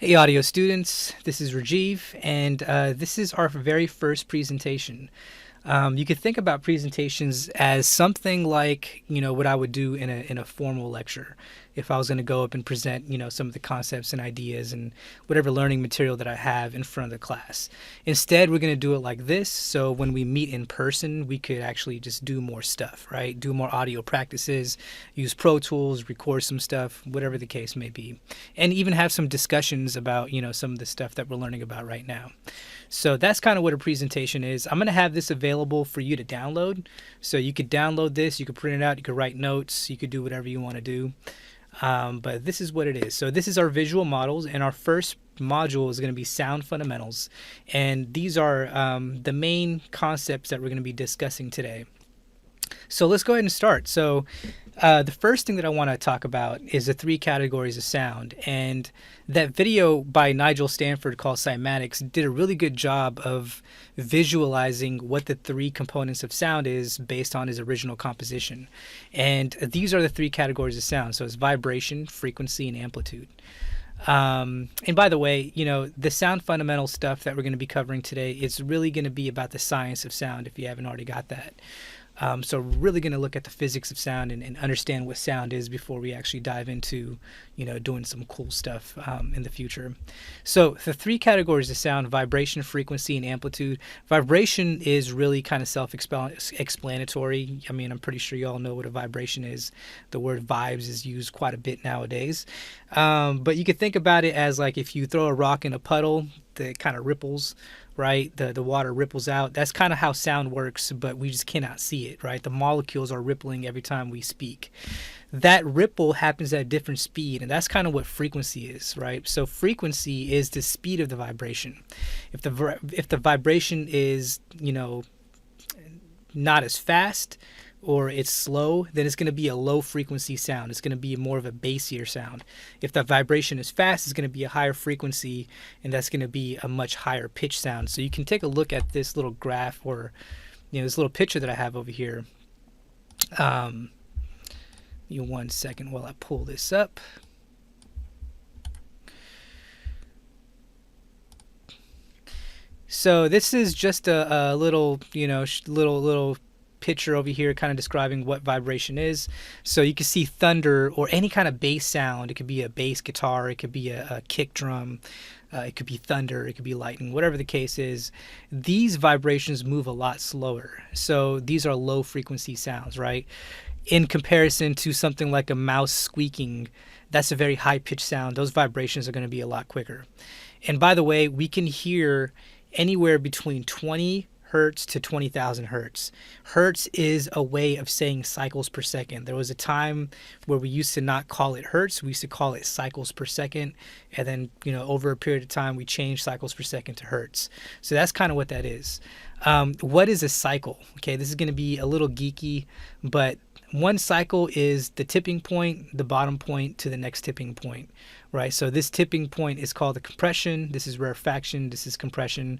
Hey audio students, this is Rajiv, and this is our very first presentation. You could think about presentations as something like, what I would do in a formal lecture. If I was going to go up and present, some of the concepts and ideas and whatever learning material that I have in front of the class. Instead, we're going to do it like this. So when we meet in person, we could actually just do more stuff, right? Do more audio practices, use Pro Tools, record some stuff, whatever the case may be. And even have some discussions about, some of the stuff that we're learning about right now. So that's kind of what a presentation is. I'm going to have this available for you to download. So you could download this, you could print it out, you could write notes, you could do whatever you want to do. But this is what it is. So this is our visual models, and our first module is going to be sound fundamentals. And these are the main concepts that we're going to be discussing today. So let's go ahead and start. So the first thing that I want to talk about is the three categories of sound. And that video by Nigel Stanford called Cymatics did a really good job of visualizing what the three components of sound is based on his original composition. And these are the three categories of sound. So it's vibration, frequency, and amplitude. And by the way, the sound fundamental stuff that we're going to be covering today, it's really going to be about the science of sound if you haven't already got that. So really going to look at the physics of sound and understand what sound is before we actually dive into, doing some cool stuff in the future. So the three categories of sound: vibration, frequency, and amplitude. Vibration is really kind of self-explanatory. I mean, I'm pretty sure you all know what a vibration is. The word vibes is used quite a bit nowadays. But you could think about it as like if you throw a rock in a puddle, it kind of ripples, right? The water ripples out. That's kind of how sound works, but we just cannot see it, right? The molecules are rippling every time we speak. That ripple happens at a different speed, and that's kind of what frequency is, right? So frequency is the speed of the vibration. If the vibration is, not as fast, or it's slow, then it's going to be a low frequency sound. It's going to be more of a bassier sound. If the vibration is fast, it's going to be a higher frequency, and that's going to be a much higher pitch sound. So you can take a look at this little graph, or this little picture that I have over here. You 1 second while I pull this up. So this is just a little, little picture over here kind of describing what vibration is. So you can see thunder or any kind of bass sound. It could be a bass guitar, it could be a kick drum, it could be thunder, it could be lightning, whatever the case is. These vibrations move a lot slower. So these are low frequency sounds, right? In comparison to something like a mouse squeaking, that's a very high pitched sound. Those vibrations are going to be a lot quicker. And by the way, we can hear anywhere between 20 hertz to 20,000 hertz. Hertz is a way of saying cycles per second. There was a time where we used to not call it hertz, we used to call it cycles per second, and then over a period of time we changed cycles per second to hertz. So that's kind of what that is. What is a cycle? Okay, this is going to be a little geeky, but one cycle is the tipping point, the bottom point to the next tipping point, right? So this tipping point is called the compression. This is rarefaction. This is compression.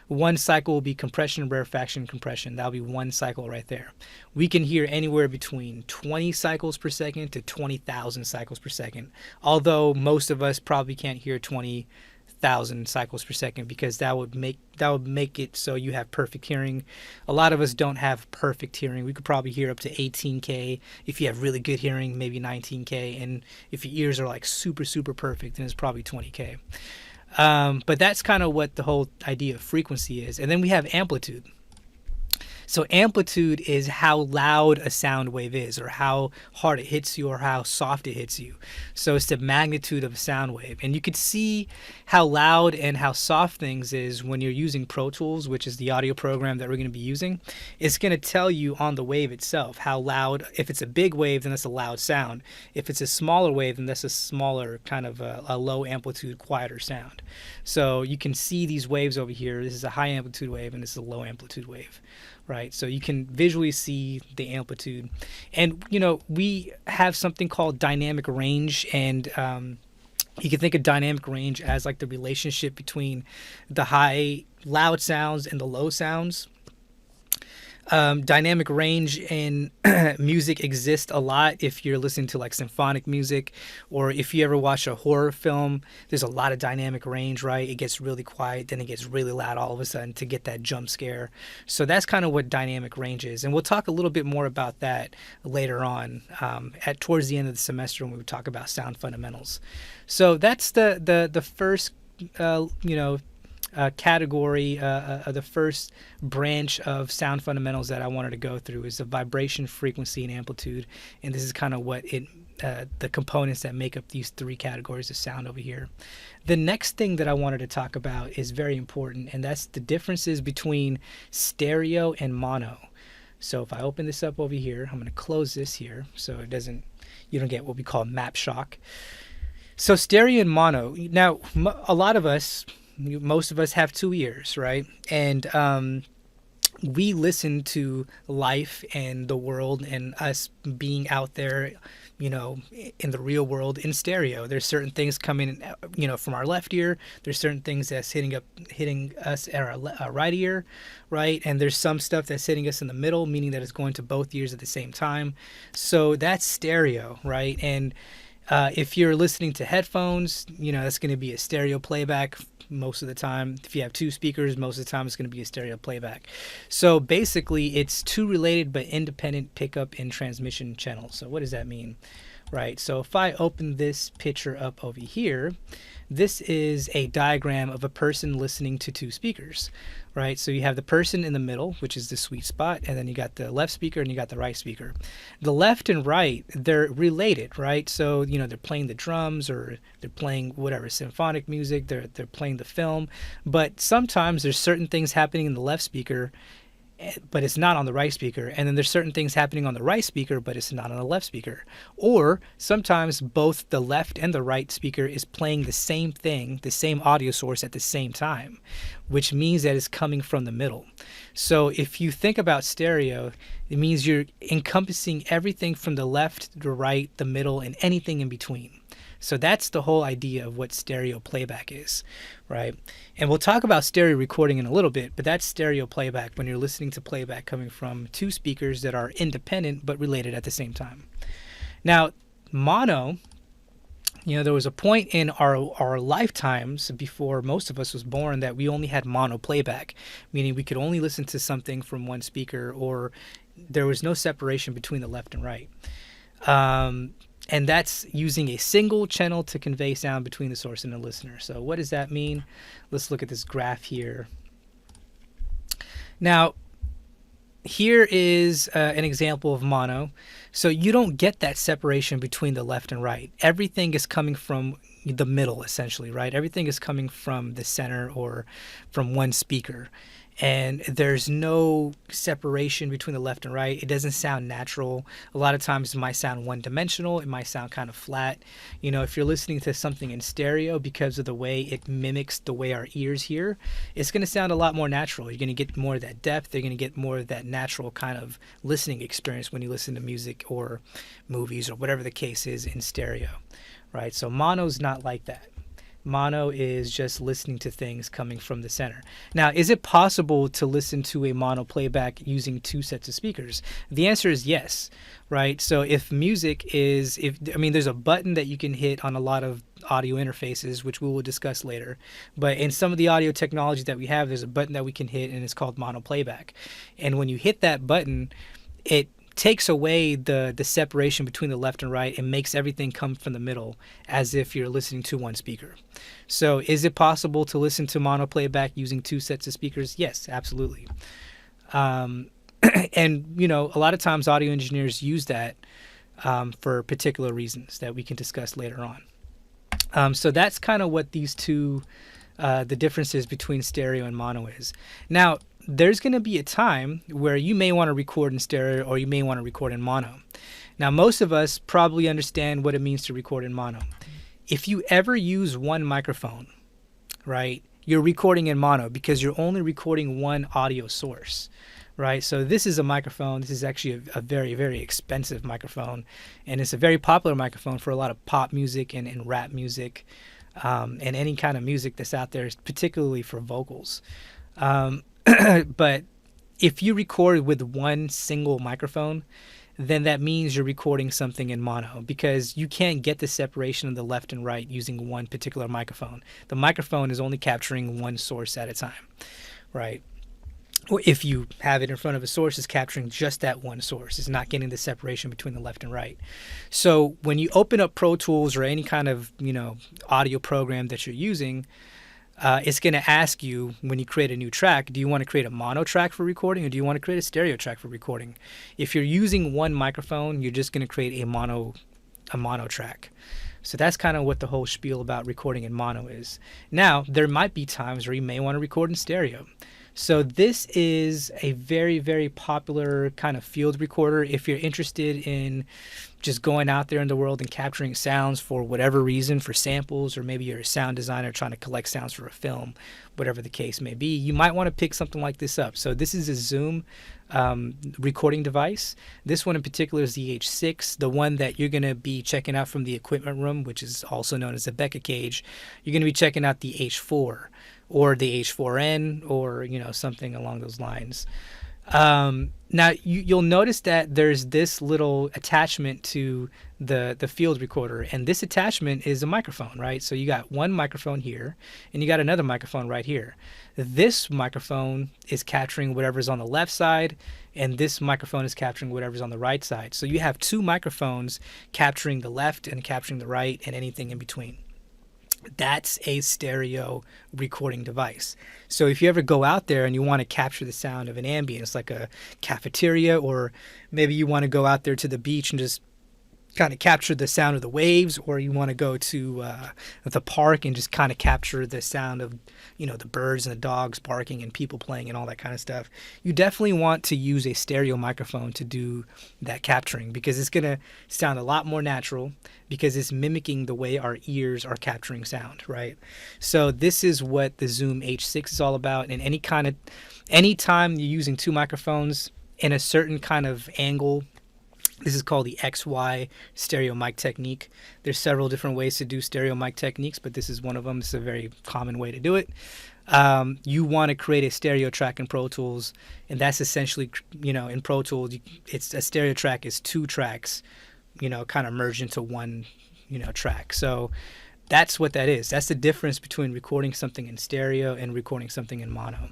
One cycle will be compression, rarefaction, compression. That'll be one cycle right there. We can hear anywhere between 20 cycles per second to 20,000 cycles per second, although most of us probably can't hear 20,000 cycles per second, because that would make it so you have perfect hearing. A lot of us don't have perfect hearing. We could probably hear up to 18K. If you have really good hearing, maybe 19K, and if your ears are like super perfect, then it's probably 20K. But that's kind of what the whole idea of frequency is. And then we have amplitude. So amplitude is how loud a sound wave is, or how hard it hits you, or how soft it hits you. So it's the magnitude of a sound wave. And you could see how loud and how soft things is when you're using Pro Tools, which is the audio program that we're going to be using. It's going to tell you on the wave itself how loud. If it's a big wave, then that's a loud sound. If it's a smaller wave, then that's a smaller kind of a low amplitude, quieter sound. So you can see these waves over here. This is a high amplitude wave, and this is a low amplitude wave. Right, so you can visually see the amplitude. And we have something called dynamic range, and you can think of dynamic range as like the relationship between the high loud sounds and the low sounds. Dynamic range in music exists a lot if you're listening to like symphonic music, or if you ever watch a horror film. There's a lot of dynamic range, right? It gets really quiet, then it gets really loud all of a sudden to get that jump scare. So that's kind of what dynamic range is, and we'll talk a little bit more about that later on at towards the end of the semester when we talk about sound fundamentals. So that's the first category, the first branch of sound fundamentals that I wanted to go through is the vibration, frequency, and amplitude. And this is kind of what the components that make up these three categories of sound over here. The next thing that I wanted to talk about is very important, and that's the differences between stereo and mono. So if I open this up over here, I'm going to close this here so you don't get what we call map shock. So stereo and mono. Now, a lot of us, most of us have two ears, right? And we listen to life and the world and us being out there, in the real world in stereo. There's certain things coming, from our left ear. There's certain things that's hitting us at our right ear, right? And there's some stuff that's hitting us in the middle, meaning that it's going to both ears at the same time. So that's stereo, right? And if you're listening to headphones, that's going to be a stereo playback most of the time. If you have two speakers, most of the time it's going to be a stereo playback. So basically, it's two related but independent pickup and transmission channels. So what does that mean? Right, so if I open this picture up over here, this is a diagram of a person listening to two speakers, right? So you have the person in the middle, which is the sweet spot, and then you got the left speaker and you got the right speaker. The left and right, they're related, right? So, they're playing the drums or they're playing whatever, symphonic music, they're playing the film, but sometimes there's certain things happening in the left speaker but it's not on the right speaker. And then there's certain things happening on the right speaker, but it's not on the left speaker. Or sometimes both the left and the right speaker is playing the same thing, the same audio source at the same time, which means that it's coming from the middle. So if you think about stereo, it means you're encompassing everything from the left, the right, the middle, and anything in between. So that's the whole idea of what stereo playback is, right? And we'll talk about stereo recording in a little bit, but that's stereo playback when you're listening to playback coming from two speakers that are independent but related at the same time. Now, mono, there was a point in our lifetimes before most of us was born that we only had mono playback, meaning we could only listen to something from one speaker, or there was no separation between the left and right. And that's using a single channel to convey sound between the source and the listener. So what does that mean? Let's look at this graph here. Now, here is an example of mono. So you don't get that separation between the left and right. Everything is coming from the middle, essentially, right? Everything is coming from the center or from one speaker. And there's no separation between the left and right. It doesn't sound natural. A lot of times it might sound one-dimensional. It might sound kind of flat. If you're listening to something in stereo, because of the way it mimics the way our ears hear, it's going to sound a lot more natural. You're going to get more of that depth. You're going to get more of that natural kind of listening experience when you listen to music or movies or whatever the case is in stereo, right? So mono's not like that. Mono is just listening to things coming from the center. Now, is it possible to listen to a mono playback using two sets of speakers? The answer is yes, right? So if there's a button that you can hit on a lot of audio interfaces, which we will discuss later. But in some of the audio technology that we have, there's a button that we can hit, and it's called mono playback. And when you hit that button, it takes away the separation between the left and right and makes everything come from the middle as if you're listening to one speaker. So is it possible to listen to mono playback using two sets of speakers? Yes, absolutely. And, a lot of times audio engineers use that for particular reasons that we can discuss later on. So that's kind of what these two, the differences between stereo and mono is. Now, there's going to be a time where you may want to record in stereo or you may want to record in mono. Now, most of us probably understand what it means to record in mono. If you ever use one microphone, right, you're recording in mono because you're only recording one audio source, right? So this is a microphone. This is actually a very, very expensive microphone, and it's a very popular microphone for a lot of pop music and rap music and any kind of music that's out there, particularly for vocals. But if you record with one single microphone, then that means you're recording something in mono, because you can't get the separation of the left and right using one particular microphone. The microphone is only capturing one source at a time, right? Or if you have it in front of a source, it's capturing just that one source. It's not getting the separation between the left and right. So when you open up Pro Tools or any kind of, audio program that you're using, it's going to ask you, when you create a new track, do you want to create a mono track for recording, or do you want to create a stereo track for recording? If you're using one microphone, you're just going to create a mono track. So that's kind of what the whole spiel about recording in mono is. Now, there might be times where you may want to record in stereo. So this is a very, very popular kind of field recorder. If you're interested in just going out there in the world and capturing sounds for whatever reason, for samples, or maybe you're a sound designer trying to collect sounds for a film, whatever the case may be, you might want to pick something like this up. So this is a Zoom recording device. This one in particular is the H6, the one that you're going to be checking out from the equipment room, which is also known as a Becca cage. You're going to be checking out the H4 or the H4n, or something along those lines. Now you'll notice that there's this little attachment to the field recorder, and this attachment is a microphone, right? So you got one microphone here, and you got another microphone right here. This microphone is capturing whatever's on the left side, and this microphone is capturing whatever's on the right side. So you have two microphones capturing the left and capturing the right and anything in between. That's a stereo recording device. So if you ever go out there and you want to capture the sound of an ambience, like a cafeteria, or maybe you want to go out there to the beach and just kind of capture the sound of the waves, or you want to go to the park and just kind of capture the sound of the birds and the dogs barking and people playing and all that kind of stuff, you definitely want to use a stereo microphone to do that capturing, because it's going to sound a lot more natural, because it's mimicking the way our ears are capturing sound, right? So this is what the Zoom H6 is all about. And anytime you're using two microphones in a certain kind of angle, this is called the XY stereo mic technique. There's several different ways to do stereo mic techniques, but this is one of them. It's a very common way to do it. You want to create a stereo track in Pro Tools, and that's essentially, in Pro Tools, it's a stereo track is two tracks, kind of merged into one, track. So that's what that is. That's the difference between recording something in stereo and recording something in mono.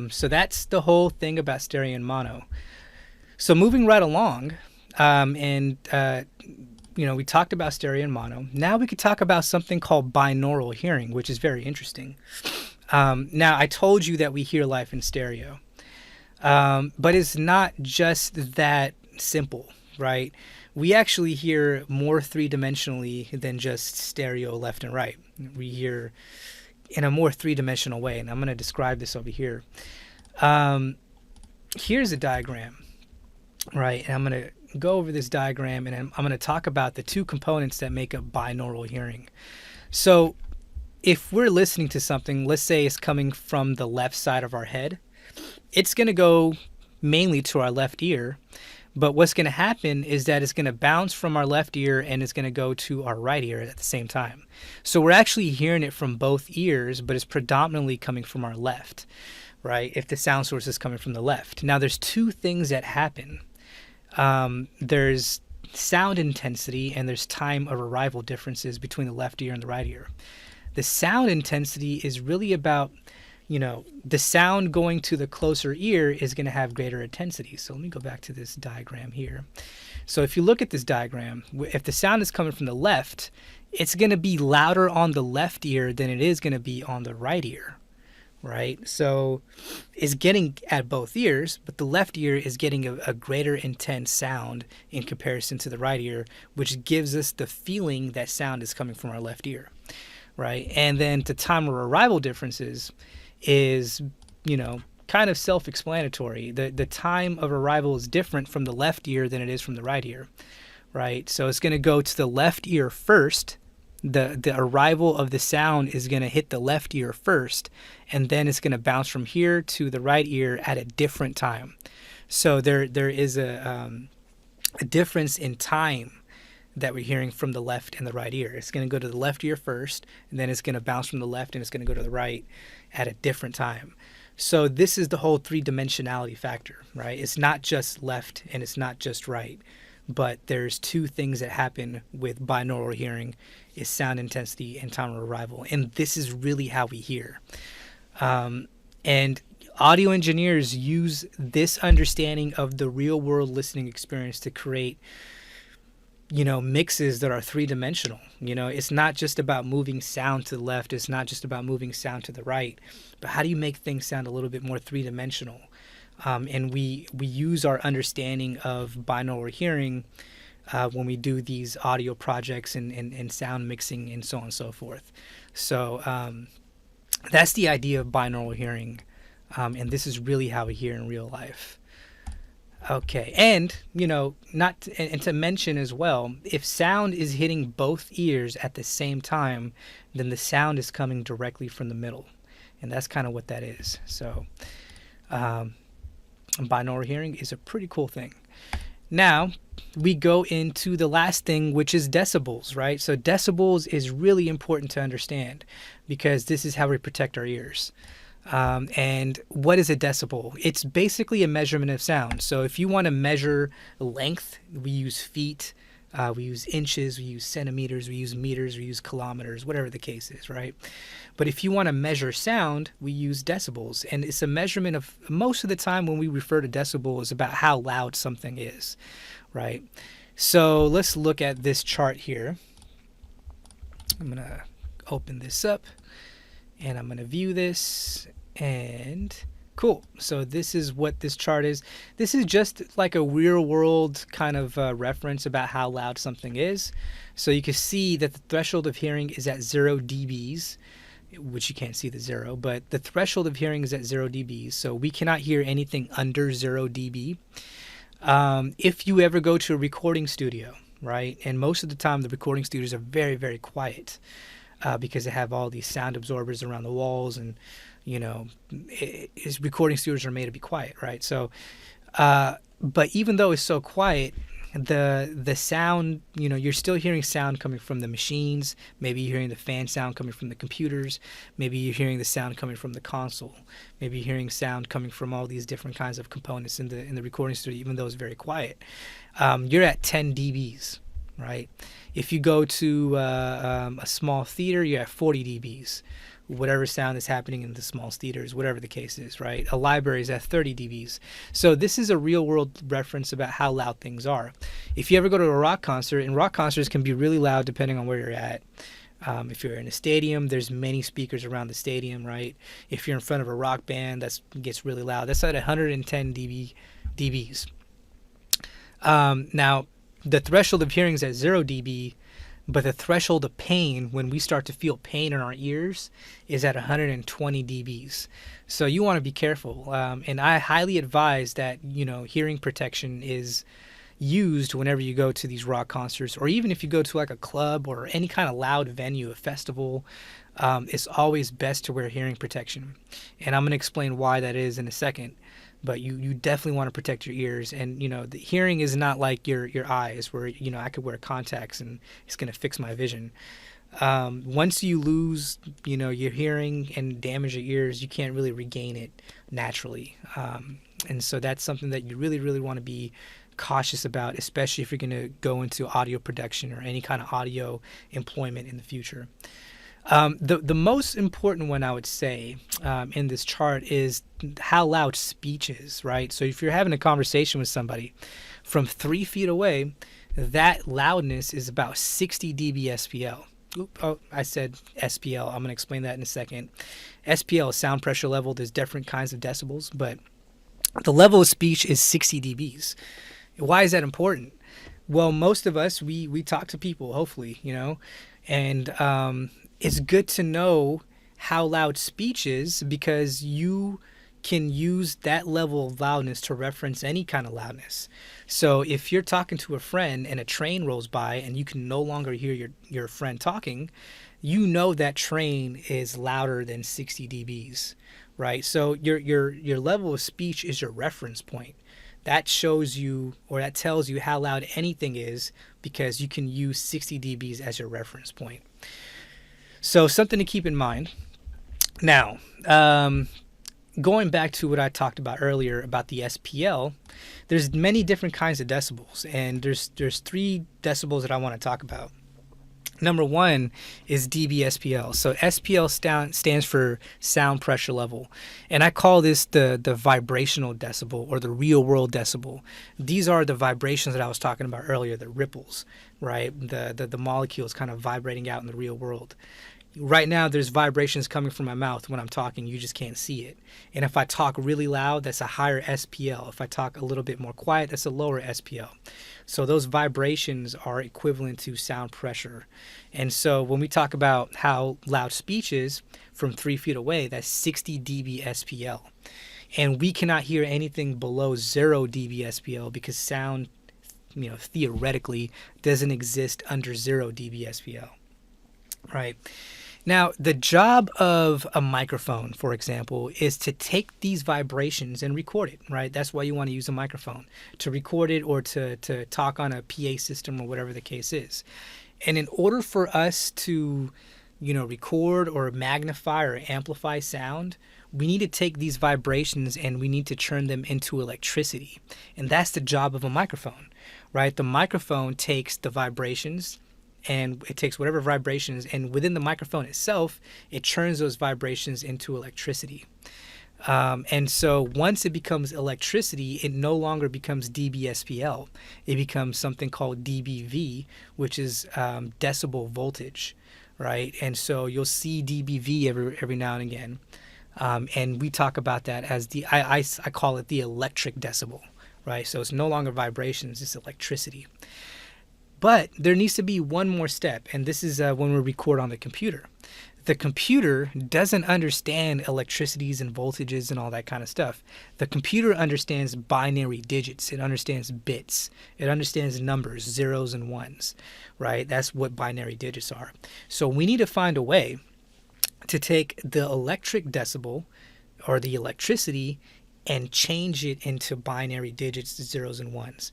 So that's the whole thing about stereo and mono. So moving right along, we talked about stereo and mono. Now we could talk about something called binaural hearing, which is very interesting. Now, I told you that we hear life in stereo, but it's not just that simple, right? We actually hear more three-dimensionally than just stereo left and right. We hear in a more three-dimensional way, and I'm going to describe this over here. Here's a diagram. Right, and I'm going to go over this diagram, and I'm going to talk about the two components that make up binaural hearing. So if we're listening to something, let's say it's coming from the left side of our head, it's going to go mainly to our left ear. But what's going to happen is that it's going to bounce from our left ear and it's going to go to our right ear at the same time. So we're actually hearing it from both ears, but it's predominantly coming from our left, right? If the sound source is coming from the left. Now there's two things that happen. There's sound intensity and there's time of arrival differences between the left ear and the right ear. The sound intensity is really about, the sound going to the closer ear is going to have greater intensity. So let me go back to this diagram here. So if you look at this diagram, if the sound is coming from the left, it's going to be louder on the left ear than it is going to be on the right ear. Right? So it's getting at both ears, but the left ear is getting a greater intense sound in comparison to the right ear, which gives us the feeling that sound is coming from our left ear, right? And then the time of arrival differences is, kind of self-explanatory. The time of arrival is different from the left ear than it is from the right ear, right? So it's going to go to the left ear first. The arrival of the sound is going to hit the left ear first, and then it's going to bounce from here to the right ear at a different time. So there is a difference in time that we're hearing from the left and the right ear. It's going to go to the left ear first, and then it's going to bounce from the left and it's going to go to the right at a different time. So this is the whole three-dimensionality factor, right? It's not just left and it's not just right, but there's two things that happen with binaural hearing: is sound intensity and time of arrival. And this is really how we hear. And audio engineers use this understanding of the real world listening experience to create, mixes that are three-dimensional. It's not just about moving sound to the left, it's not just about moving sound to the right, but how do you make things sound a little bit more three-dimensional? And we use our understanding of binaural hearing when we do these audio projects and sound mixing and so on and so forth. So that's the idea of binaural hearing, and this is really how we hear in real life. Okay, and and to mention as well, if sound is hitting both ears at the same time, then the sound is coming directly from the middle, and that's kind of what that is. So, binaural hearing is a pretty cool thing. Now we go into the last thing, which is decibels, right? So decibels is really important to understand because this is how we protect our ears. And what is a decibel? It's basically a measurement of sound. So if you want to measure length, we use feet, we use inches, we use centimeters, we use meters, we use kilometers, whatever the case is, right? But if you want to measure sound, we use decibels. And it's a measurement of, most of the time when we refer to decibel, is about how loud something is, right? So let's look at this chart here. I'm going to open this up. And I'm going to view this, and cool. So this is what this chart is. This is just like a real world kind of reference about how loud something is. So you can see that the threshold of hearing is at 0 dBs, which you can't see the 0, but the threshold of hearing is at 0 dBs. So we cannot hear anything under 0 dB. If you ever go to a recording studio, right, and most of the time the recording studios are very, very quiet. Because they have all these sound absorbers around the walls, and recording studios are made to be quiet, right? So, but even though it's so quiet, the sound, you're still hearing sound coming from the machines. Maybe you're hearing the fan sound coming from the computers. Maybe you're hearing the sound coming from the console. Maybe you're hearing sound coming from all these different kinds of components in the recording studio, even though it's very quiet. You're at 10 dBs. Right? If you go to a small theater, you're at 40 dBs. Whatever sound is happening in the small theaters, whatever the case is, right? A library is at 30 dBs. So this is a real world reference about how loud things are. If you ever go to a rock concert, and rock concerts can be really loud depending on where you're at. If you're in a stadium, there's many speakers around the stadium, right? If you're in front of a rock band, that gets really loud. That's at 110 dBs. Now, the threshold of hearing is at 0 dB, but the threshold of pain, when we start to feel pain in our ears, is at 120 dBs. So you want to be careful. And I highly advise that, hearing protection is used whenever you go to these rock concerts, or even if you go to like a club or any kind of loud venue, a festival. It's always best to wear hearing protection. And I'm going to explain why that is in a second. But you definitely want to protect your ears. And, the hearing is not like your eyes where, I could wear contacts and it's going to fix my vision. Once you lose, your hearing and damage your ears, you can't really regain it naturally. And so that's something that you really, really want to be cautious about, especially if you're going to go into audio production or any kind of audio employment in the future. The most important one I would say in this chart is how loud speech is, right? So if you're having a conversation with somebody from 3 feet away, that loudness is about 60 dB SPL. I said SPL. I'm going to explain that in a second. SPL is sound pressure level. There's different kinds of decibels, but the level of speech is 60 dBs. Why is that important? Well, most of us, we talk to people, hopefully, and it's good to know how loud speech is because you can use that level of loudness to reference any kind of loudness. So if you're talking to a friend and a train rolls by and you can no longer hear your friend talking, that train is louder than 60 dBs, right? So your level of speech is your reference point. That shows you, or that tells you how loud anything is because you can use 60 dBs as your reference point. So something to keep in mind. Now, going back to what I talked about earlier about the SPL, there's many different kinds of decibels, and there's 3 decibels that I want to talk about. Number 1 is dBSPL. So SPL stands for sound pressure level. And I call this the vibrational decibel, or the real world decibel. These are the vibrations that I was talking about earlier, the ripples, right? The molecules kind of vibrating out in the real world. Right now, there's vibrations coming from my mouth when I'm talking. You just can't see it. And if I talk really loud, that's a higher SPL. If I talk a little bit more quiet, that's a lower SPL. So those vibrations are equivalent to sound pressure. And so when we talk about how loud speech is from 3 feet away, that's 60 dB SPL. And we cannot hear anything below 0 dB SPL because sound, theoretically doesn't exist under 0 dB SPL. Right. Now, the job of a microphone, for example, is to take these vibrations and record it, right? That's why you want to use a microphone, to record it or to talk on a PA system or whatever the case is. And in order for us to, record or magnify or amplify sound, we need to take these vibrations and we need to turn them into electricity. And that's the job of a microphone, right? The microphone takes the vibrations, and it takes whatever vibrations, and within the microphone itself, it churns those vibrations into electricity. And so once it becomes electricity, it no longer becomes dBSPL. It becomes something called dBV, which is decibel voltage, right? And so you'll see dBV every now and again. And we talk about that as I call it the electric decibel, right? So it's no longer vibrations, it's electricity. But there needs to be one more step, and this is when we record on the computer. The computer doesn't understand electricities and voltages and all that kind of stuff. The computer understands binary digits. It understands bits. It understands numbers, zeros and ones, right? That's what binary digits are. So we need to find a way to take the electric decibel or the electricity and change it into binary digits, zeros and ones.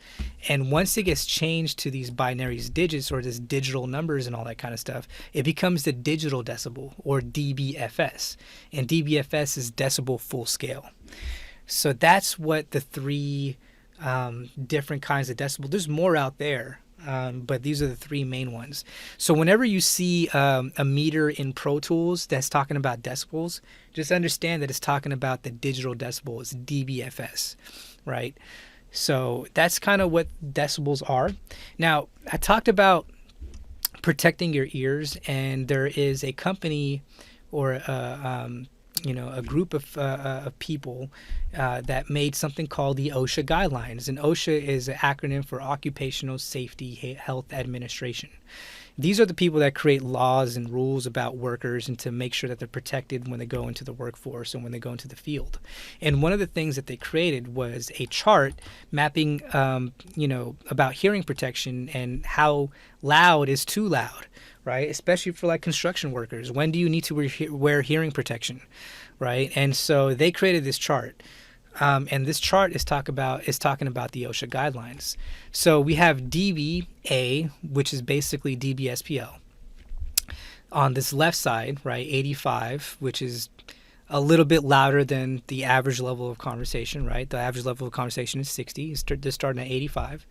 And once it gets changed to these binary digits or this digital numbers and all that kind of stuff, it becomes the digital decibel, or dBFS. And dBFS is decibel full scale. So that's what the 3 different kinds of decibel. There's more out there. But these are the 3 main ones. So whenever you see a meter in Pro Tools that's talking about decibels, just understand that it's talking about the digital decibel. It's dBFS, right? So that's kind of what decibels are. Now, I talked about protecting your ears, and there is a company or a group of people that made something called the OSHA Guidelines. And OSHA is an acronym for Occupational Safety Health Administration. These are the people that create laws and rules about workers and to make sure that they're protected when they go into the workforce and when they go into the field. And one of the things that they created was a chart mapping, about hearing protection and how loud is too loud, right? Especially for like construction workers. When do you need to wear hearing protection, right? And so they created this chart. And this chart is talking about the OSHA guidelines. So we have dBA, which is basically dBSPL. On this left side, right, 85, which is a little bit louder than the average level of conversation, right? The average level of conversation is 60. They're starting at 85.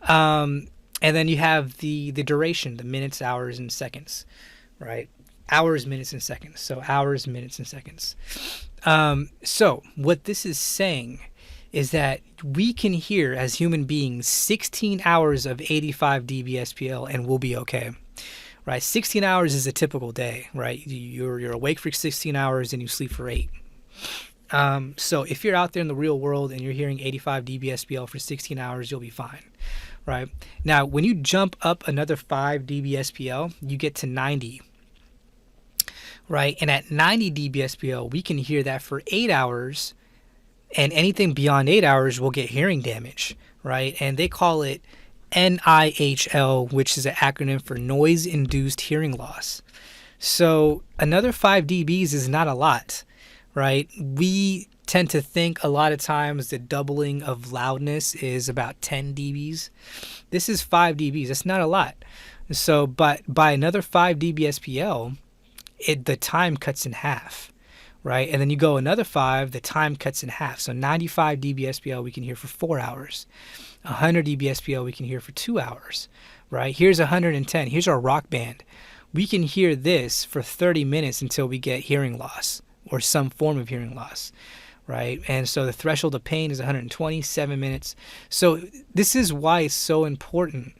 And then you have the duration, the minutes, hours, and seconds, right? Hours, minutes, and seconds. So hours, minutes, and seconds. So what this is saying is that we can hear as human beings 16 hours of 85 dBSPL and we'll be okay, right? 16 hours is a typical day, right? You're awake for 16 hours and you sleep for 8. So if you're out there in the real world and you're hearing 85 dBSPL for 16 hours, you'll be fine, right? Now, when you jump up another 5 dBSPL, you get to 90. Right, and at 90 dBSPL, we can hear that for 8 hours, and anything beyond 8 hours will get hearing damage, right? And they call it NIHL, which is an acronym for noise-induced hearing loss. So another 5 dBs is not a lot, right? We tend to think a lot of times the doubling of loudness is about 10 dBs. This is 5 dBs. That's not a lot. So, but by another 5 dBSPL, the time cuts in half, right? And then you go another 5, the time cuts in half. So 95 dBSPL we can hear for 4 hours. 100 dBSPL we can hear for 2 hours, right? Here's 110. Here's our rock band. We can hear this for 30 minutes until we get hearing loss or some form of hearing loss, right? And so the threshold of pain is 127 minutes. So this is why it's so important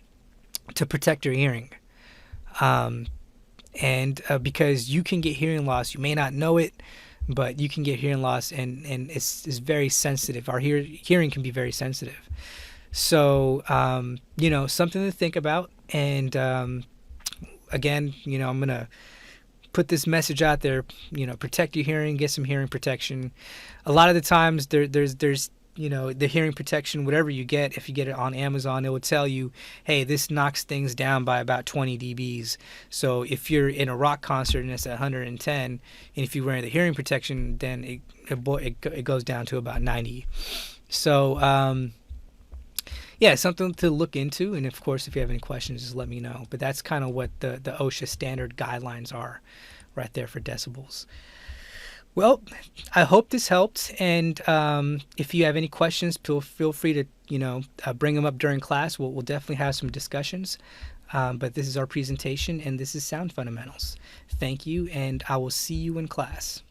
to protect your hearing. Because you can get hearing loss, you may not know it, but you can get hearing loss, and it's very sensitive. Our hearing can be very sensitive. So, something to think about. And again, I'm going to put this message out there, protect your hearing, get some hearing protection. A lot of the times there's the hearing protection, whatever you get, if you get it on Amazon, it will tell you, hey, this knocks things down by about 20 dBs. So if you're in a rock concert and it's at 110, and if you're wearing the hearing protection, then it goes down to about 90. So, something to look into. And of course, if you have any questions, just let me know. But that's kind of what the OSHA standard guidelines are right there for decibels. Well, I hope this helped. And if you have any questions, feel free to, bring them up during class. We'll definitely have some discussions. But this is our presentation, and this is Sound Fundamentals. Thank you, and I will see you in class.